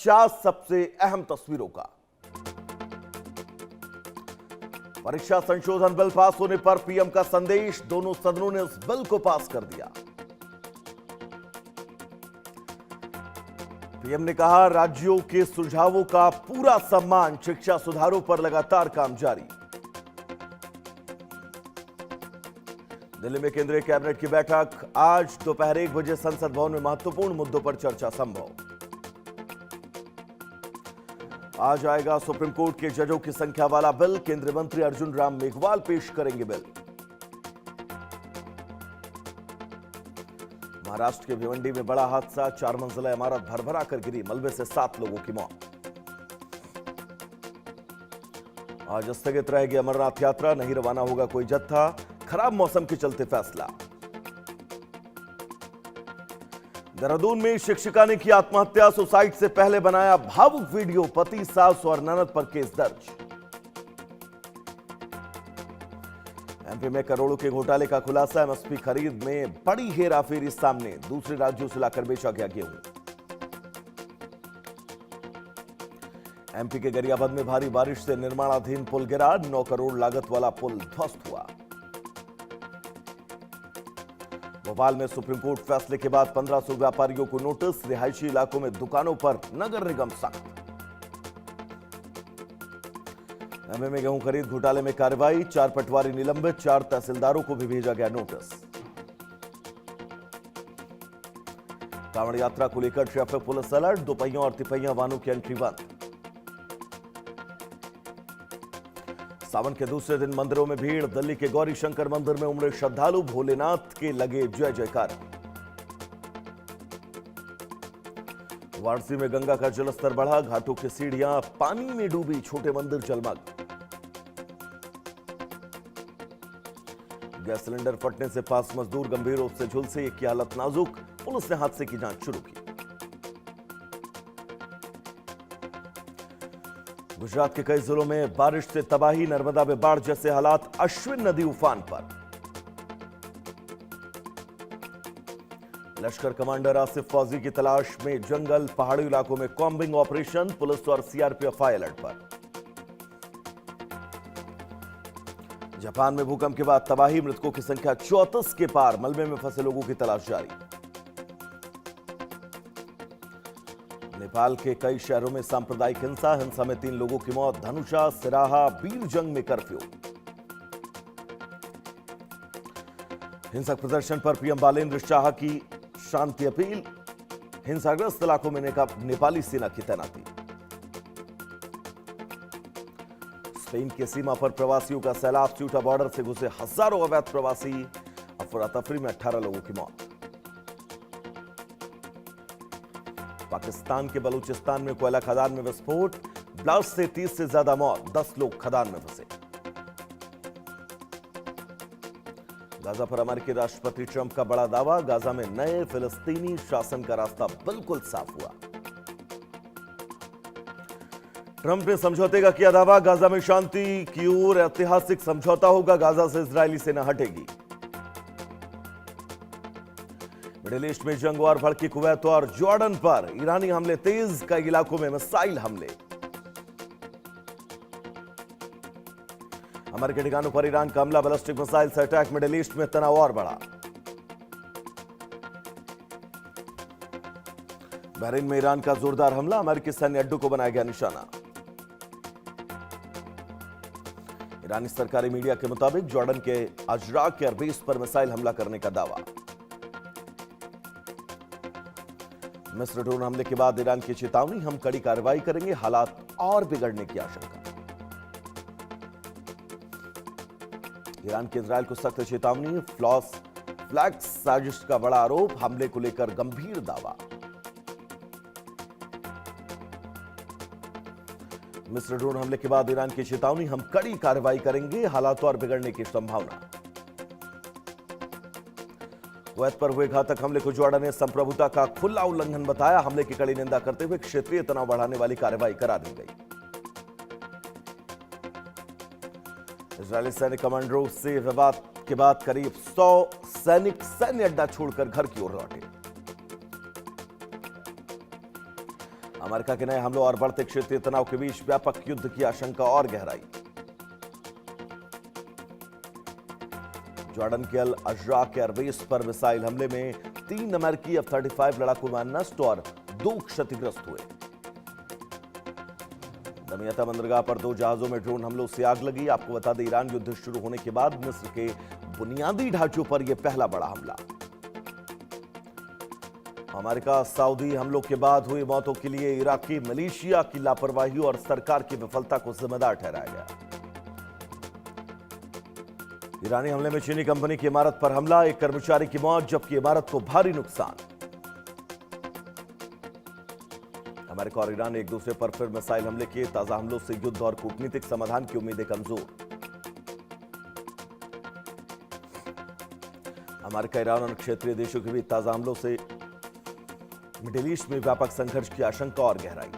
50 सबसे अहम तस्वीरों का। परीक्षा संशोधन बिल पास होने पर पीएम का संदेश, दोनों सदनों ने इस बिल को पास कर दिया। पीएम ने कहा, राज्यों के सुझावों का पूरा सम्मान, शिक्षा सुधारों पर लगातार काम जारी। दिल्ली में केंद्रीय कैबिनेट की बैठक, आज दोपहर 1 बजे संसद भवन में महत्वपूर्ण मुद्दों पर चर्चा संभव। आज आएगा सुप्रीम कोर्ट के जजों की संख्या वाला बिल, केंद्रीय मंत्री अर्जुन राम मेघवाल पेश करेंगे बिल। महाराष्ट्र के भिवंडी में बड़ा हादसा, 4 मंजिला इमारत भरभरा कर गिरी, मलबे से 7 लोगों की मौत। आज स्थगित रहेगी अमरनाथ यात्रा, नहीं रवाना होगा कोई जत्था, खराब मौसम के चलते फैसला। देहरादून में शिक्षिका ने की आत्महत्या, सुसाइड से पहले बनाया भावुक वीडियो, पति, सास और ननद पर केस दर्ज। एमपी में करोड़ों के घोटाले का खुलासा, एमएसपी खरीद में बड़ी हेराफेरी सामने, दूसरे राज्यों से लाकर बेचा गया गेहूं। एमपी के गरियाबंद में भारी बारिश से निर्माणाधीन पुल गिरा, 9 करोड़ लागत वाला पुल ध्वस्त हुआ। भोपाल में सुप्रीम कोर्ट फैसले के बाद 1500 व्यापारियों को नोटिस, रिहायशी इलाकों में दुकानों पर नगर निगम सख्त। एमपी में गेहूं खरीद घोटाले में कार्रवाई, 4 पटवारी निलंबित, 4 तहसीलदारों को भी भेजा गया नोटिस। कांवड़ यात्रा को लेकर ट्रैफिक पुलिस अलर्ट, दोपहिया और तिपहिया वाहनों की एंट्री बंद। सावन के दूसरे दिन मंदिरों में भीड़, दिल्ली के गौरी शंकर मंदिर में उमड़े श्रद्धालु, भोलेनाथ के लगे जय जयकार। वाराणसी में गंगा का जलस्तर बढ़ा, घाटों की सीढ़ियां पानी में डूबी, छोटे मंदिर जलमग्न। गैस सिलेंडर फटने से 5 मजदूर गंभीर रूप से झुलसे, एक की हालत नाजुक, पुलिस ने हादसे की जांच शुरू की। गुजरात के कई जिलों में बारिश से तबाही, नर्मदा में बाढ़ जैसे हालात, अश्विन नदी उफान पर। लश्कर कमांडर आसिफ फौजी की तलाश में जंगल, पहाड़ी इलाकों में कॉम्बिंग ऑपरेशन, पुलिस और सीआरपीएफ हाई अलर्ट पर। जापान में भूकंप के बाद तबाही, मृतकों की संख्या 34 के पार, मलबे में फंसे लोगों की तलाश जारी। नेपाल के कई शहरों में सांप्रदायिक हिंसा, हिंसा में 3 लोगों की मौत, धनुषा, सिराहा, बीरजंग में कर्फ्यू। हिंसक प्रदर्शन पर पीएम बालेंद्र शाह की शांति अपील, हिंसाग्रस्त इलाकों में नेपाली सेना की तैनाती। स्पेन की सीमा पर प्रवासियों का सैलाब, स्यूटा बॉर्डर से घुसे हजारों अवैध प्रवासी, अफरा तफरी में 18 लोगों की मौत। पाकिस्तान के बलूचिस्तान में कोयला खदान में विस्फोट, ब्लास्ट से 30 से ज्यादा मौत, 10 लोग खदान में फंसे। गाजा पर अमेरिकी राष्ट्रपति ट्रंप का बड़ा दावा, गाजा में नए फिलिस्तीनी शासन का रास्ता बिल्कुल साफ हुआ। ट्रंप ने समझौते का किया दावा, गाजा में शांति की ओर ऐतिहासिक समझौता होगा, गाजा से इजरायली सेना हटेगी। मिडिल ईस्ट में जंग और भड़की कुवैत और जॉर्डन पर, ईरानी हमले तेज, कई इलाकों में मिसाइल हमले। अमेरिकी ठिकानों पर ईरान का हमला, बैलिस्टिक मिसाइल से अटैक, मिडिल ईस्ट में तनाव और बढ़ा। बहरीन में ईरान का जोरदार हमला, अमेरिकी सैन्य अड्डों को बनाया गया निशाना। ईरानी सरकारी मीडिया के मुताबिक जॉर्डन के अजराक एयरबेस पर मिसाइल हमला करने का दावा। मिस्र ड्रोन हमले के बाद ईरान की चेतावनी, हम कड़ी कार्रवाई करेंगे, हालात और बिगड़ने की आशंका। ईरान की इजरायल को सख्त चेतावनी, फ्लैग साजिश का बड़ा आरोप, हमले को लेकर गंभीर दावा। मिस्र ड्रोन हमले के बाद ईरान की चेतावनी, हम कड़ी कार्रवाई करेंगे, हालात और बिगड़ने की संभावना। कुवैत पर हुए घातक हमले को जॉर्डन ने संप्रभुता का खुला उल्लंघन बताया, हमले की कड़ी निंदा करते हुए क्षेत्रीय तनाव बढ़ाने वाली कार्रवाई करा दी गई। इजरायली सैन्य कमांडरों से विवाद के बाद करीब 100 सैनिक सैन्य अड्डा छोड़कर घर की ओर लौटे। अमेरिका के नए हमलों और बढ़ते क्षेत्रीय तनाव के बीच व्यापक युद्ध की आशंका और गहराई। जॉर्डन के अल अजराक एयरबेस पर मिसाइल हमले में 3 अमेरिकी F-35 लड़ाकू विमान नष्ट और 2 क्षतिग्रस्त हुए। दमियता बंदरगाह पर 2 जहाजों में ड्रोन हमलों से आग लगी। आपको बता दें, ईरान युद्ध शुरू होने के बाद मिस्र के बुनियादी ढांचों पर यह पहला बड़ा हमला। अमेरिका सऊदी हमलों के बाद हुई मौतों के लिए इराकी मिलिशिया की लापरवाही और सरकार की विफलता को जिम्मेदार ठहराया गया। ईरानी हमले में चीनी कंपनी की इमारत पर हमला, एक कर्मचारी की मौत जबकि इमारत को भारी नुकसान। अमेरिका और ईरान ने एक दूसरे पर फिर मिसाइल हमले किए। ताजा हमलों से युद्ध और कूटनीतिक समाधान की उम्मीदें कमजोर। अमेरिका, ईरान और क्षेत्रीय देशों के बीच ताजा हमलों से मिडिल ईस्ट में व्यापक संघर्ष की आशंका और गहराई।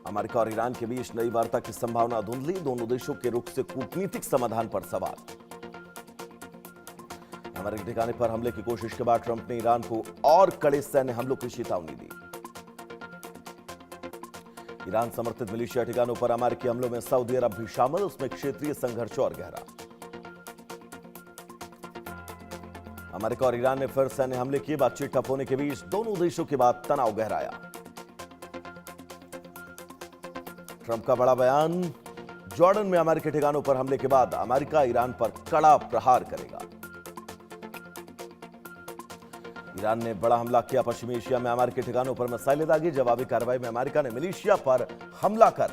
अमेरिका और ईरान के बीच नई वार्ता की संभावना धुंधली, दोनों देशों के रुख से कूटनीतिक समाधान पर सवाल। अमेरिकी ठिकाने पर हमले की कोशिश के बाद ट्रंप ने ईरान को और कड़े सैन्य हमलों की चेतावनी दी। ईरान समर्थित मिलिशिया ठिकानों पर अमेरिकी हमलों में सऊदी अरब भी शामिल, उसमें क्षेत्रीय संघर्ष और गहरा। अमेरिका और ईरान ने फिर सैन्य हमले किए। बातचीत ठप होने के बीच दोनों देशों के बाद तनाव गहराया। ट्रंप का बड़ा बयान, जॉर्डन में अमेरिकी ठिकानों पर हमले के बाद अमेरिका ईरान पर कड़ा प्रहार करेगा। ईरान ने बड़ा हमला किया। पश्चिमी एशिया में अमेरिकी ठिकानों पर मिसाइलें दागी। जवाबी कार्रवाई में अमेरिका ने मिलिशिया पर हमला कर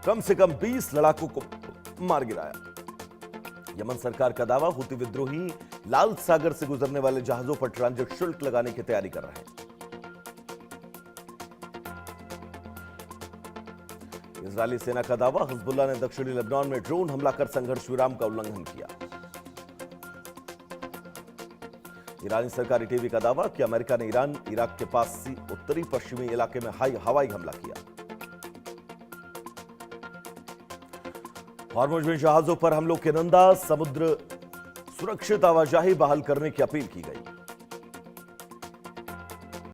कम से कम 20 लड़ाकों को मार गिराया। यमन सरकार का दावा, हुती विद्रोही लाल सागर से गुजरने वाले जहाजों पर ट्रांजिट शुल्क लगाने की तैयारी कर रहे हैं। इजरायली सेना का दावा, हिजबुल्लाह ने दक्षिणी लेबनान में ड्रोन हमला कर संघर्ष विराम का उल्लंघन किया। ईरानी सरकारी टीवी का दावा कि अमेरिका ने ईरान, इराक के पास उत्तरी पश्चिमी इलाके में हवाई हमला किया। हॉर्मुज में जहाजों पर हमलों की निंदा, समुद्र सुरक्षित आवाजाही बहाल करने की अपील की गई।